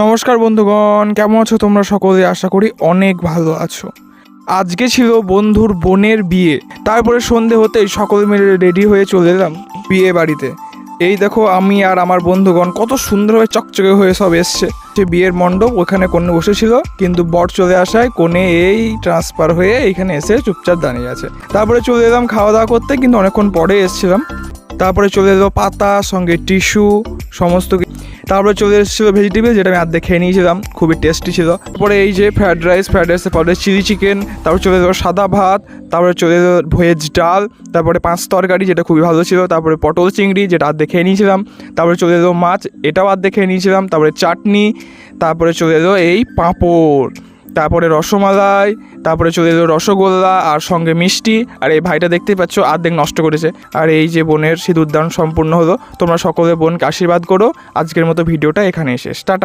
নমস্কার বন্ধুগণ, কেমন আছো তোমরা সকলে? আশা করি অনেক ভালো আছো। আজকে ছিল বন্ধুর বোনের বিয়ে, তারপরে সন্ধে হতেই সকলে মিলে রেডি হয়ে চলে এলাম বিয়ে বাড়িতে। এই দেখো আমি আর আমার বন্ধুগণ কত সুন্দরভাবে চকচকে হয়ে সব এসছে। সে বিয়ের মণ্ডপ, ওখানে কনে বসেছিল, কিন্তু বর চলে আসায় কনে এই ট্রান্সফার হয়ে এইখানে এসে চুপচাপ দাঁড়িয়ে আছে। তারপরে চলে এলাম খাওয়া দাওয়া করতে, কিন্তু অনেকক্ষণ পরে এসেছিলাম। তারপরে চলে এলো পাতা, সঙ্গে টিস্যু, সমস্ত কিছু। তারপরে চলে এসেছিলো ভেজিটেবল, যেটা আমি আর্ধেক খেয়ে নিয়েছিলাম, খুবই টেস্টি ছিল। তারপরে এই যে ফ্রায়েড রাইসের পরে চিলি চিকেন, তারপরে চলে এলো সাদা ভাত, তারপরে চলে এলো ভেজ ডাল, তারপরে 5 তরকারি, যেটা খুবই ভালো ছিল। তারপরে পটল চিংড়ি, যেটা আর্ধেক খেয়ে নিয়েছিলাম। তারপরে চলে এলো মাছ, এটাও আর্ধেক খেয়ে নিয়েছিলাম। তারপরে চাটনি, তারপরে চলে এলো এই পাঁপড়, তারপরে রসমালাই, তারপরে চলে এলো রসগোল্লা আর সঙ্গে মিষ্টি। আর এই ভাইটা দেখতেই পাচ্ছ আর্ধেক নষ্ট করেছে। আর এই যে বোনের সিঁদুরদান সম্পূর্ণ হলো। তোমরা সকলে বোনকে আশীর্বাদ করো। আজকের মতো ভিডিওটা এখানেই শেষ। টাটা।